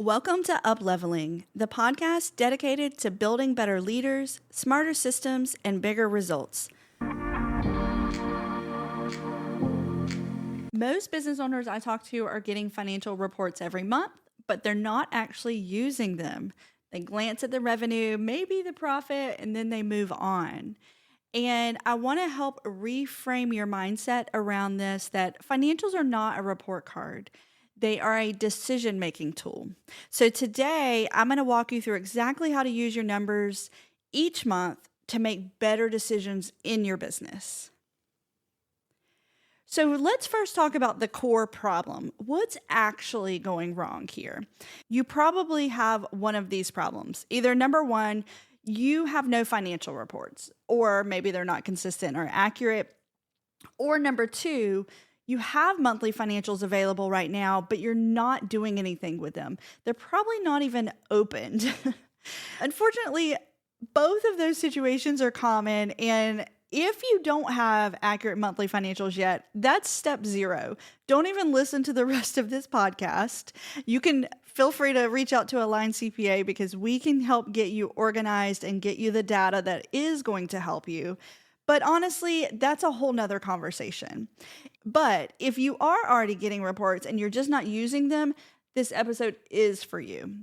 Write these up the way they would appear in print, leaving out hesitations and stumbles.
Welcome to Upleveling, the podcast dedicated to building better leaders, smarter systems, and bigger results. Most business owners I talk to are getting financial reports every month, but they're not actually using them. They glance at the revenue, maybe the profit, and then they move on. And I want to help reframe your mindset around this, that financials are not a report card. They are a decision-making tool. So today, I'm going to walk you through exactly how to use your numbers each month to make better decisions in your business. So let's first talk about the core problem. What's actually going wrong here? You probably have one of these problems. Either number one, you have no financial reports, or maybe they're not consistent or accurate. Or number two, you have monthly financials available right now, but you're not doing anything with them. They're probably not even opened. Unfortunately, both of those situations are common, and if you don't have accurate monthly financials yet, that's step zero. Don't even listen to the rest of this podcast. You can feel free to reach out to a line CPA because we can help get you organized and get you the data that is going to help you. But honestly, that's a whole nother conversation. But if you are already getting reports and you're just not using them, this episode is for you.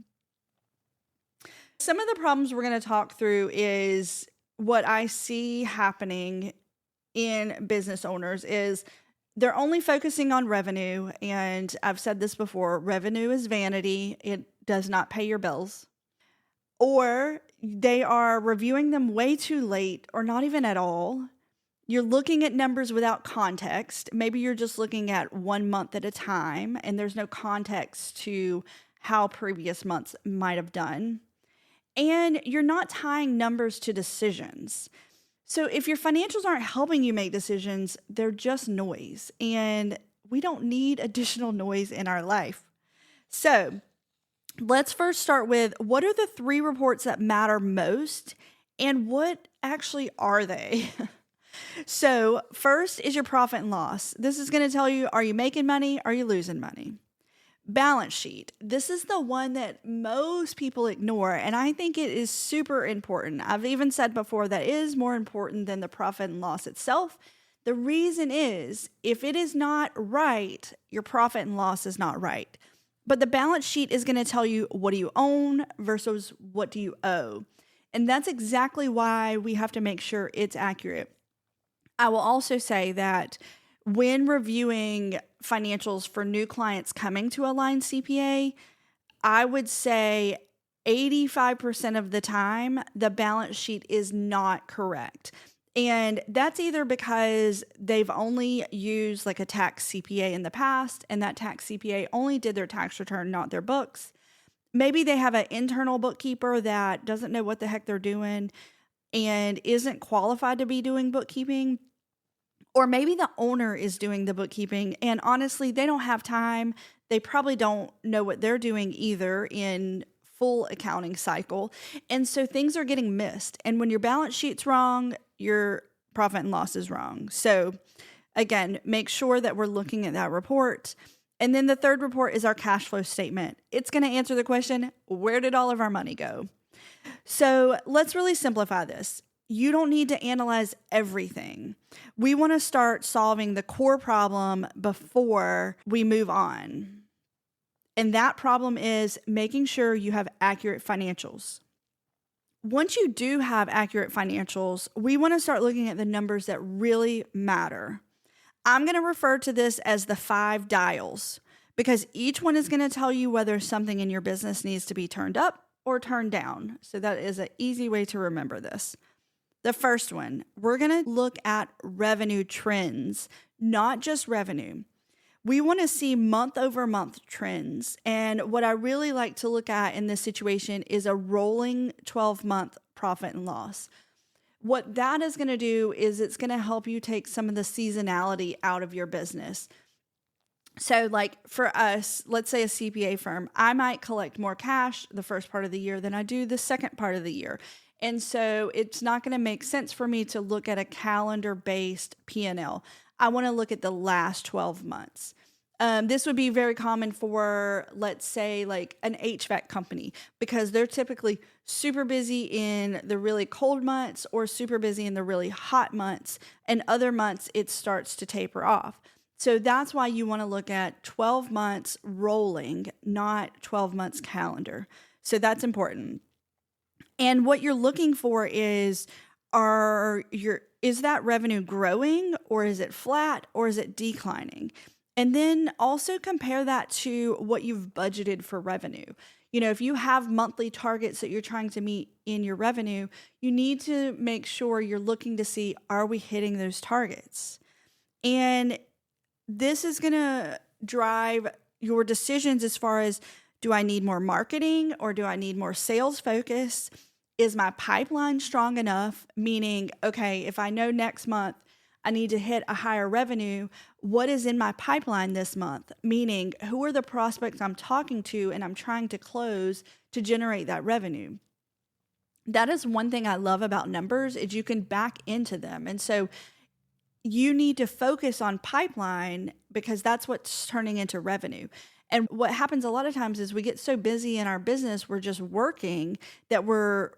Some of the problems we're going to talk through is what I see happening in business owners is they're only focusing on revenue. And I've said this before, revenue is vanity. It does not pay your bills. Or they are reviewing them way too late or not even at all. You're looking at numbers without context. Maybe you're just looking at 1 month at a time and there's no context to how previous months might have done. And you're not tying numbers to decisions. So if your financials aren't helping you make decisions, they're just noise. And we don't need additional noise in our life. So let's first start with, what are the 3 reports that matter most and what actually are they? So first is your profit and loss. This is going to tell you, are you making money? Are you losing money? Balance sheet. This is the one that most people ignore, and I think it is super important. I've even said before that it is more important than the profit and loss itself. The reason is, if it is not right, your profit and loss is not right. But the balance sheet is going to tell you, what do you own versus what do you owe? And that's exactly why we have to make sure it's accurate. I will also say that when reviewing financials for new clients coming to a line CPA, I would say 85% of the time, the balance sheet is not correct. And that's either because they've only used like a tax CPA in the past, and that tax CPA only did their tax return, not their books. Maybe they have an internal bookkeeper that doesn't know what the heck they're doing and isn't qualified to be doing bookkeeping. Or maybe the owner is doing the bookkeeping and honestly, they don't have time. They probably don't know what they're doing either in full accounting cycle. And so things are getting missed. And when your balance sheet's wrong, your profit and loss is wrong. So again, make sure that we're looking at that report. And then the third report is our cash flow statement. It's going to answer the question, where did all of our money go? So let's really simplify this. You don't need to analyze everything. We want to start solving the core problem before we move on. And that problem is making sure you have accurate financials. Once you do have accurate financials, we want to start looking at the numbers that really matter. I'm going to refer to this as the 5 dials because each one is going to tell you whether something in your business needs to be turned up or turned down. So that is an easy way to remember this. The first one, we're going to look at revenue trends, not just revenue. We want to see month over month trends. And what I really like to look at in this situation is a rolling 12-month profit and loss. What that is going to do is it's going to help you take some of the seasonality out of your business. So like for us, let's say a CPA firm, I might collect more cash the first part of the year than I do the second part of the year. And so it's not going to make sense for me to look at a calendar-based P&L. I want to look at the last 12 months. This would be very common for, let's say, like an HVAC company, because they're typically super busy in the really cold months or super busy in the really hot months, and other months it starts to taper off. So that's why you want to look at 12 months rolling, not 12 months calendar. So that's important. And what you're looking for is, is that revenue growing, or is it flat, or is it declining? And then also compare that to what you've budgeted for revenue. If you have monthly targets that you're trying to meet in your revenue, you need to make sure you're looking to see, are we hitting those targets? And this is going to drive your decisions as far as, do I need more marketing or do I need more sales focus? Is my pipeline strong enough? Meaning, okay, if I know next month I need to hit a higher revenue, what is in my pipeline this month? Meaning, who are the prospects I'm talking to and I'm trying to close to generate that revenue? That is one thing I love about numbers, is you can back into them. And so you need to focus on pipeline, because that's what's turning into revenue. And what happens a lot of times is we get so busy in our business, we're just working, that we're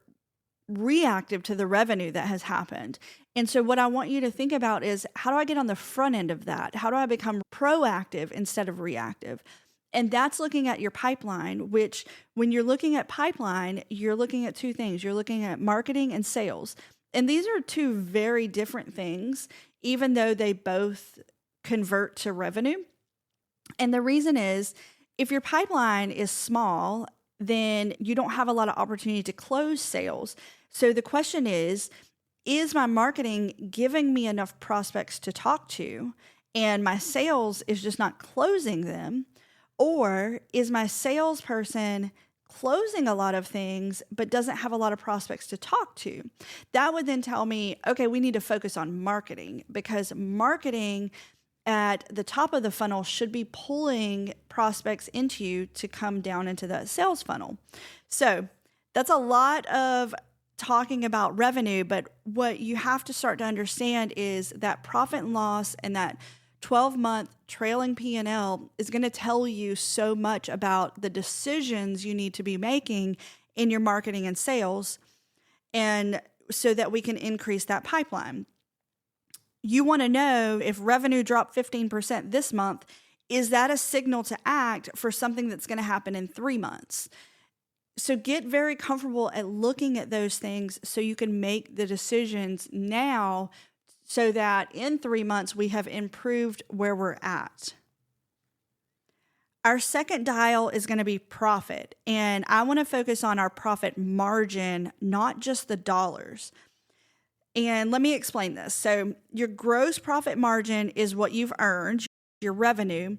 reactive to the revenue that has happened. And so what I want you to think about is, how do I get on the front end of that? How do I become proactive instead of reactive? And that's looking at your pipeline, which, when you're looking at pipeline, you're looking at two things. You're looking at marketing and sales. And these are two very different things, even though they both convert to revenue. And the reason is, if your pipeline is small, then you don't have a lot of opportunity to close sales. So the question is my marketing giving me enough prospects to talk to, and my sales is just not closing them? Or is my salesperson closing a lot of things but doesn't have a lot of prospects to talk to? That would then tell me, okay, we need to focus on marketing, because marketing at the top of the funnel should be pulling prospects into you to come down into that sales funnel. So that's a lot of talking about revenue, but what you have to start to understand is that profit and loss and that 12-month trailing P&L is going to tell you so much about the decisions you need to be making in your marketing and sales, and so that we can increase that pipeline. You want to know, if revenue dropped 15% this month, is that a signal to act for something that's going to happen in 3 months? So get very comfortable at looking at those things so you can make the decisions now, so that in 3 months we have improved where we're at. Our second dial is going to be profit, and I want to focus on our profit margin, not just the dollars. And let me explain this. So your gross profit margin is what you've earned, your revenue,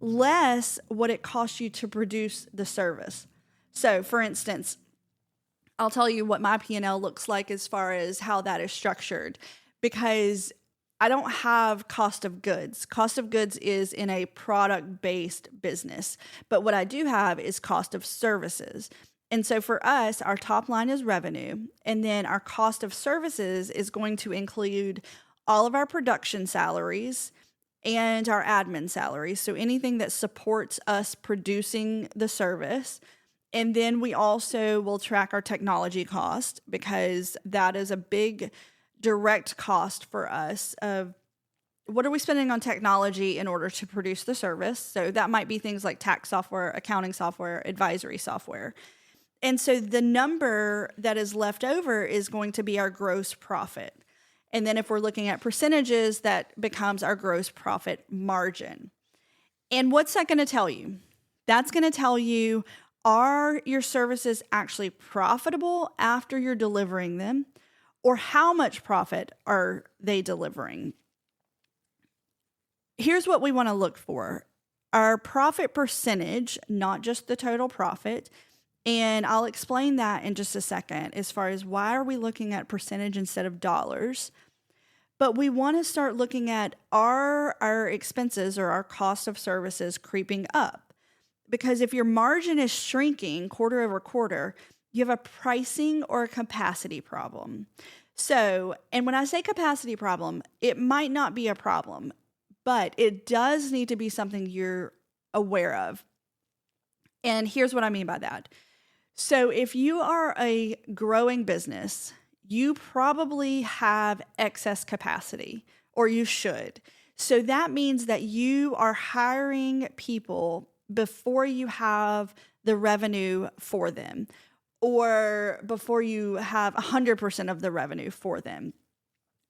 less what it costs you to produce the service. So for instance, I'll tell you what my P&L looks like as far as how that is structured, because I don't have cost of goods. Cost of goods is in a product-based business. But what I do have is cost of services. And so for us, our top line is revenue, and then our cost of services is going to include all of our production salaries and our admin salaries. So anything that supports us producing the service. And then we also will track our technology cost, because that is a big direct cost for us of what are we spending on technology in order to produce the service. So that might be things like tax software, accounting software, advisory software. And so the number that is left over is going to be our gross profit. And then if we're looking at percentages, that becomes our gross profit margin. And what's that going to tell you? That's going to tell you, are your services actually profitable after you're delivering them? Or how much profit are they delivering? Here's what we want to look for. Our profit percentage, not just the total profit. And I'll explain that in just a second, as far as why are we looking at percentage instead of dollars. But we want to start looking at, are our expenses or our cost of services creeping up? Because if your margin is shrinking quarter over quarter, you have a pricing or a capacity problem. So, and when I say capacity problem, it might not be a problem, but it does need to be something you're aware of. And here's what I mean by that. So if you are a growing business, you probably have excess capacity, or you should. So that means that you are hiring people before you have the revenue for them, or before you have 100% of the revenue for them.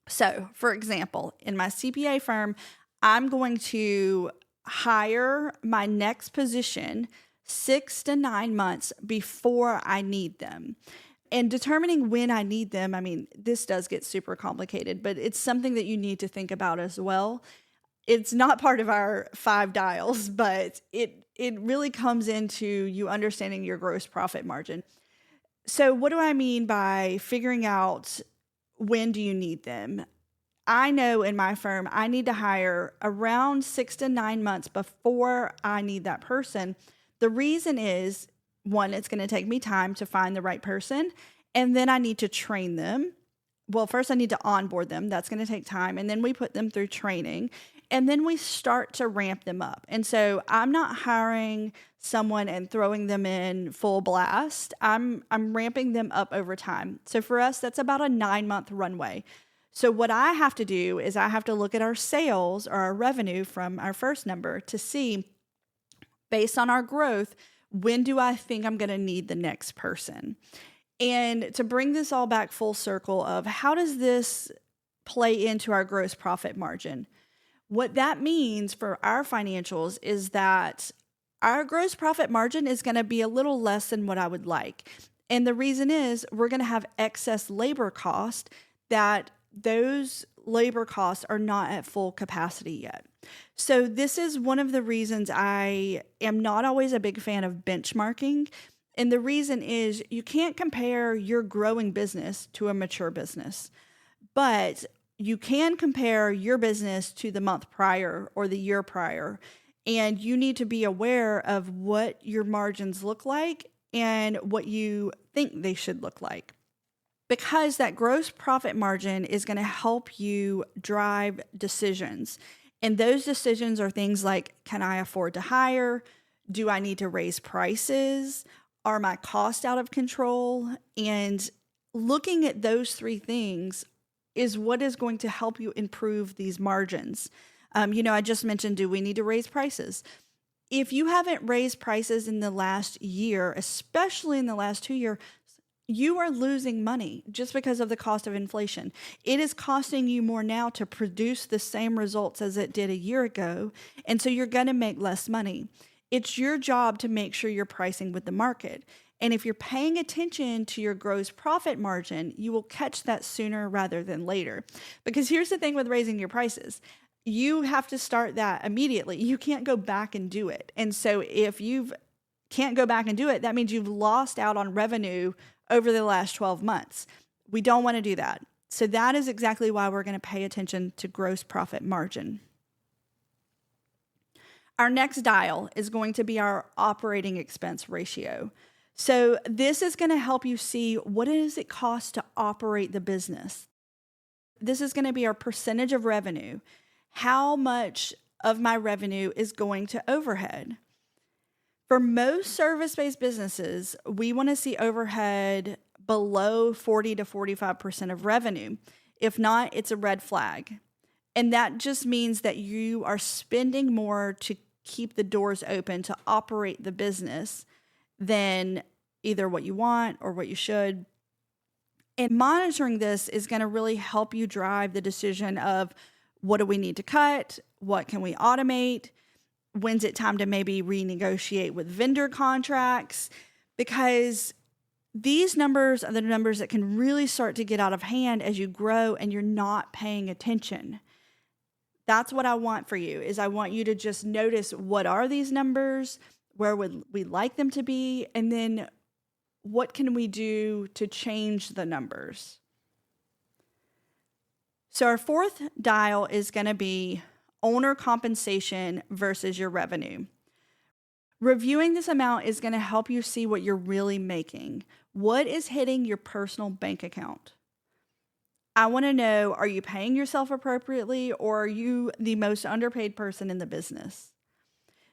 So, for example, in my CPA firm, I'm going to hire my next position 6 to 9 months before I need them. And determining when I need them, I mean, this does get super complicated, but it's something that you need to think about as well. It's not part of our 5 dials, but it really comes into you understanding your gross profit margin. So what do I mean by figuring out when do you need them? I know in my firm, I need to hire around 6 to 9 months before I need that person. The reason is, one, it's going to take me time to find the right person, and then I need to train them. Well, first I need to onboard them. That's going to take time, and then we put them through training, and then we start to ramp them up. And so I'm not hiring someone and throwing them in full blast. I'm ramping them up over time. So for us, that's about a 9-month runway. So what I have to do is I have to look at our sales or our revenue from our first number to see, based on our growth, when do I think I'm going to need the next person? And to bring this all back full circle of how does this play into our gross profit margin? What that means for our financials is that our gross profit margin is going to be a little less than what I would like. And the reason is we're going to have excess labor cost, that those labor costs are not at full capacity yet. So this is one of the reasons I am not always a big fan of benchmarking. And the reason is you can't compare your growing business to a mature business, but you can compare your business to the month prior or the year prior. And you need to be aware of what your margins look like and what you think they should look like, because that gross profit margin is going to help you drive decisions. And those decisions are things like, can I afford to hire? Do I need to raise prices? Are my costs out of control? And looking at those 3 things is what is going to help you improve these margins. I just mentioned, do we need to raise prices? If you haven't raised prices in the last year, especially in the last 2 years, you are losing money just because of the cost of inflation. It is costing you more now to produce the same results as it did a year ago, and so you're going to make less money. It's your job to make sure you're pricing with the market. And if you're paying attention to your gross profit margin, you will catch that sooner rather than later. Because here's the thing with raising your prices. You have to start that immediately. You can't go back and do it. And so if you can't go back and do it, that means you've lost out on revenue over the last 12 months. We don't want to do that. So that is exactly why we're going to pay attention to gross profit margin. Our next dial is going to be our operating expense ratio. So this is going to help you see, what does it cost to operate the business? This is going to be our percentage of revenue. How much of my revenue is going to overhead? For most service-based businesses, we want to see overhead below 40 to 45% of revenue. If not, it's a red flag. And that just means that you are spending more to keep the doors open to operate the business than either what you want or what you should. And monitoring this is going to really help you drive the decision of, what do we need to cut? What can we automate? When's it time to maybe renegotiate with vendor contracts? Because these numbers are the numbers that can really start to get out of hand as you grow and you're not paying attention. That's what I want for you, is I want you to just notice, what are these numbers? Where would we like them to be? And then what can we do to change the numbers? So our 4th dial is going to be owner compensation versus your revenue. Reviewing this amount is going to help you see what you're really making. What is hitting your personal bank account? I want to know, are you paying yourself appropriately, or are you the most underpaid person in the business?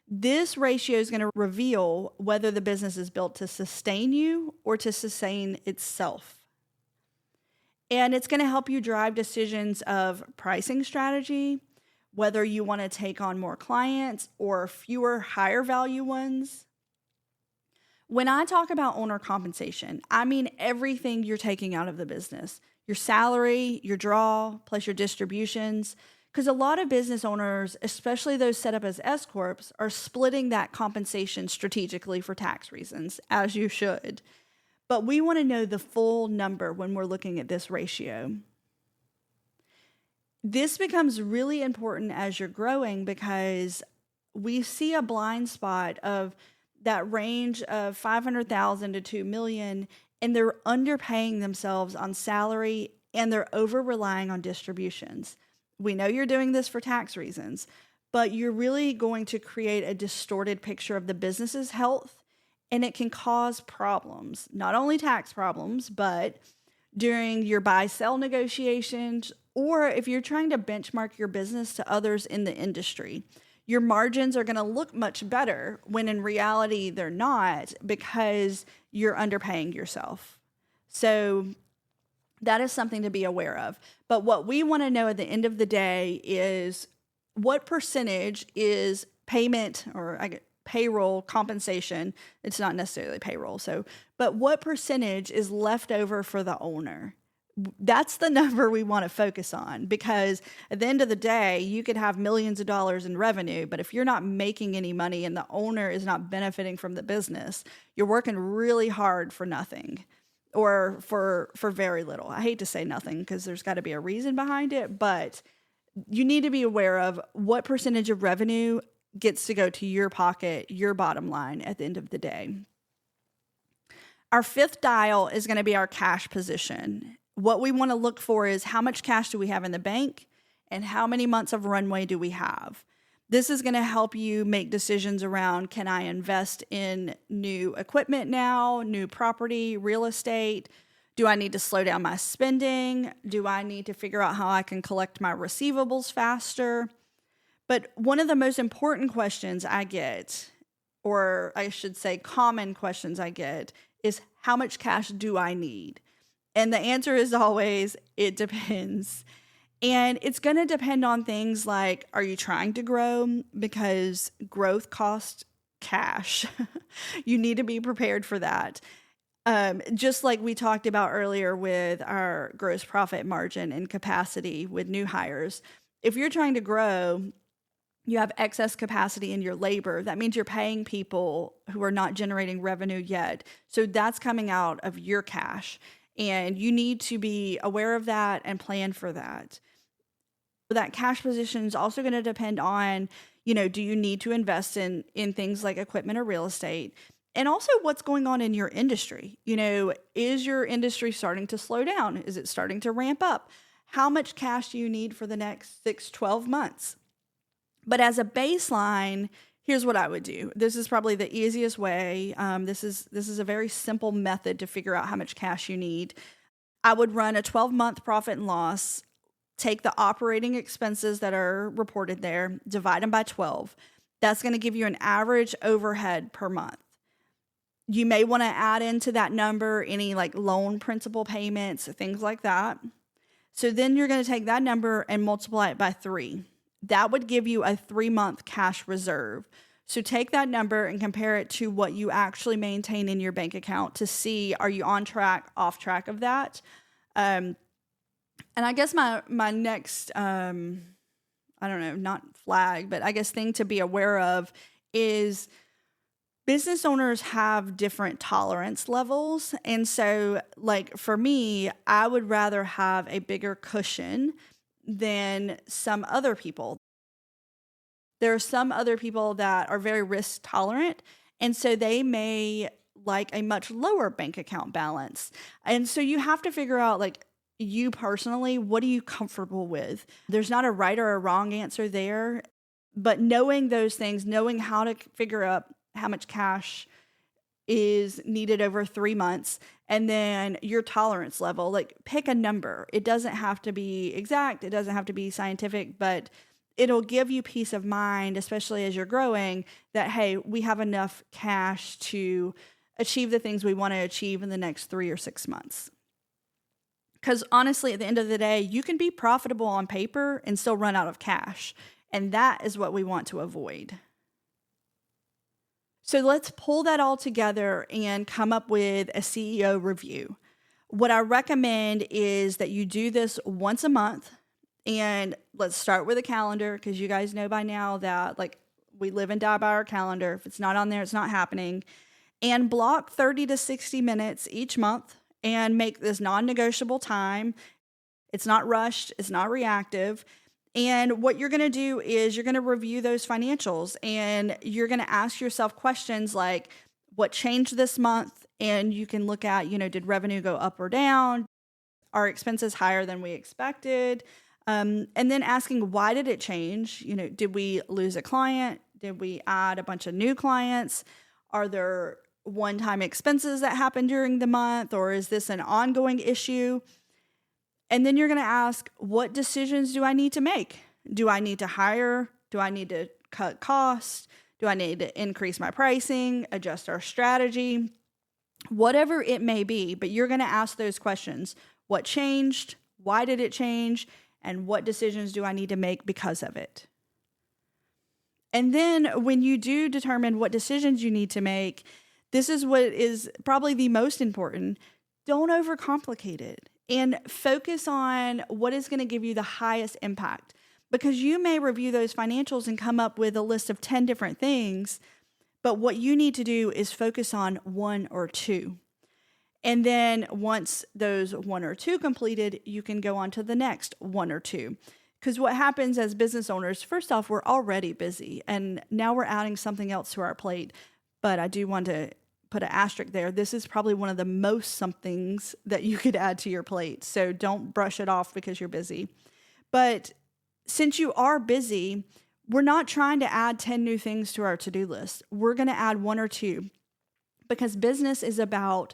This ratio is going to reveal whether the business is built to sustain you or to sustain itself. And it's going to help you drive decisions of pricing strategy, whether you want to take on more clients or fewer higher value ones. When I talk about owner compensation, I mean everything you're taking out of the business. Your salary, your draw, plus your distributions. Because a lot of business owners, especially those set up as S-Corps, are splitting that compensation strategically for tax reasons, as you should. But we want to know the full number when we're looking at this ratio. This becomes really important as you're growing because we see a blind spot of that range of $500,000 to $2 million, and they're underpaying themselves on salary and they're over relying on distributions. We know you're doing this for tax reasons, but you're really going to create a distorted picture of the business's health, and it can cause problems, not only tax problems, but during your buy-sell negotiations, or if you're trying to benchmark your business to others in the industry. Your margins are going to look much better when in reality they're not, because you're underpaying yourself. So that is something to be aware of. But what we want to know at the end of the day is what percentage is payment or payroll compensation. It's not necessarily payroll. But what percentage is left over for the owner? That's the number we want to focus on, because at the end of the day, you could have millions of dollars in revenue, but if you're not making any money and the owner is not benefiting from the business, you're working really hard for nothing, or for very little. I hate to say nothing because there's got to be a reason behind it, but you need to be aware of what percentage of revenue gets to go to your pocket, your bottom line at the end of the day. Our fifth dial is going to be our cash position. What we want to look for is how much cash do we have in the bank and how many months of runway do we have. This is going to help you make decisions around, can I invest in new equipment now, new property, real estate? Do I need to slow down my spending? Do I need to figure out how I can collect my receivables faster? But one of the most important questions I get, or I should say common questions I get, is how much cash do I need? And the answer is always, it depends. And it's going to depend on things like, are you trying to grow? Because growth costs cash. You need to be prepared for that. Just like we talked about earlier with our gross profit margin and capacity with new hires. If you're trying to grow, you have excess capacity in your labor. That means you're paying people who are not generating revenue yet. So that's coming out of your cash. And you need to be aware of that and plan for that. That cash position is also going to depend on, do you need to invest in things like equipment or real estate? And also what's going on in your industry. Is your industry starting to slow down? Is it starting to ramp up? How much cash do you need for the next 6-12 months? But as a baseline, here's what I would do. This is probably the easiest way. This is a very simple method to figure out how much cash you need. I would run a 12-month profit and loss, take the operating expenses that are reported there, divide them by 12. That's going to give you an average overhead per month. You may want to add into that number any like loan principal payments, things like that. So then you're going to take that number and multiply it by 3. That would give you a 3-month cash reserve. So take that number and compare it to what you actually maintain in your bank account to see, are you on track, off track of that? And I guess my next, I don't know, not flag, but I guess thing to be aware of is business owners have different tolerance levels. And so like for me, I would rather have a bigger cushion than some other people. There are some other people that are very risk tolerant, and so they may like a much lower bank account balance. And so you have to figure out, like, you personally, what are you comfortable with? There's not a right or a wrong answer there, but knowing those things, knowing how to figure out how much cash is needed over 3 months, and then your tolerance level, like pick a number. It doesn't have to be exact, it doesn't have to be scientific, but it'll give you peace of mind, especially as you're growing, that, hey, we have enough cash to achieve the things we want to achieve in the next 3 or 6 months. Because honestly, at the end of the day, you can be profitable on paper and still run out of cash. And that is what we want to avoid. So let's pull that all together and come up with a CEO review. What I recommend is that you do this once a month. And let's start with a calendar, because you guys know by now that like we live and die by our calendar. If it's not on there, it's not happening. And block 30 to 60 minutes each month and make this non-negotiable time. It's not rushed. It's not reactive. And what you're going to do is you're going to review those financials, and you're going to ask yourself questions like, what changed this month? And you can look at, did revenue go up or down? Are expenses higher than we expected? And then asking, why did it change? Did we lose a client? Did we add a bunch of new clients? Are there one-time expenses that happened during the month, or is this an ongoing issue? And then you're going to ask, what decisions do I need to make? Do I need to hire? Do I need to cut costs? Do I need to increase my pricing, adjust our strategy? Whatever it may be, but you're going to ask those questions. What changed? Why did it change? And what decisions do I need to make because of it? And then when you do determine what decisions you need to make, this is what is probably the most important. Don't overcomplicate it and focus on what is going to give you the highest impact, because you may review those financials and come up with a list of 10 different things, but what you need to do is focus on 1 or 2. And then once those 1 or 2 completed, you can go on to the next 1 or 2. Because what happens as business owners, first off, we're already busy, and now we're adding something else to our plate. But I do want to put an asterisk there. This is probably one of the most somethings that you could add to your plate. So don't brush it off because you're busy. But since you are busy, we're not trying to add 10 new things to our to-do list. We're going to add 1 or 2, because business is about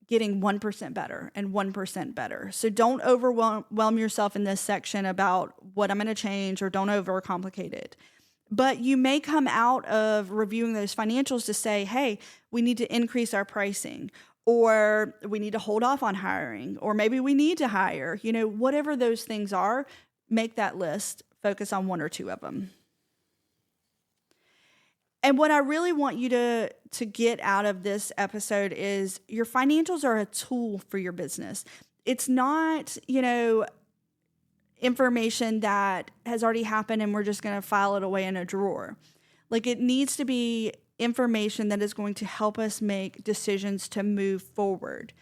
getting 1% better and 1% better. So don't overwhelm yourself in this section about what I'm going to change, or don't overcomplicate it. But you may come out of reviewing those financials to say, hey, we need to increase our pricing, or we need to hold off on hiring, or maybe we need to hire. Whatever those things are, make that list, focus on 1 or 2 of them. And what I really want you to get out of this episode is your financials are a tool for your business. It's not, information that has already happened and we're just going to file it away in a drawer. Like, it needs to be information that is going to help us make decisions to move forward.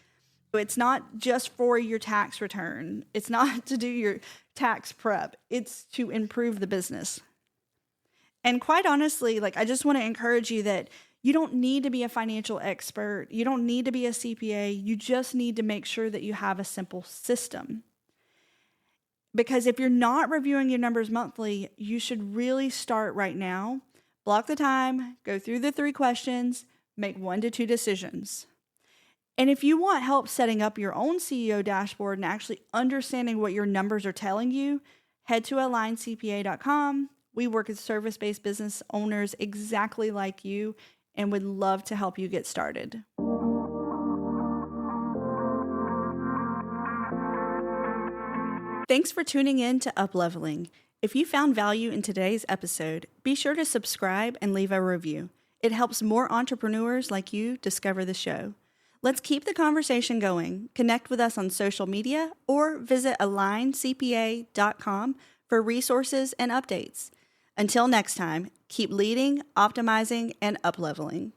It's not just for your tax return. It's not to do your tax prep. It's to improve the business. And quite honestly, I just want to encourage you that you don't need to be a financial expert. You don't need to be a CPA. You just need to make sure that you have a simple system. Because if you're not reviewing your numbers monthly, you should really start right now. Block the time, go through the 3 questions, make 1 to 2 decisions. And if you want help setting up your own CEO dashboard and actually understanding what your numbers are telling you, head to aligncpa.com. We work with service-based business owners exactly like you and would love to help you get started. Thanks for tuning in to Upleveling. If you found value in today's episode, be sure to subscribe and leave a review. It helps more entrepreneurs like you discover the show. Let's keep the conversation going. Connect with us on social media or visit aligncpa.com for resources and updates. Until next time, keep leading, optimizing, and upleveling.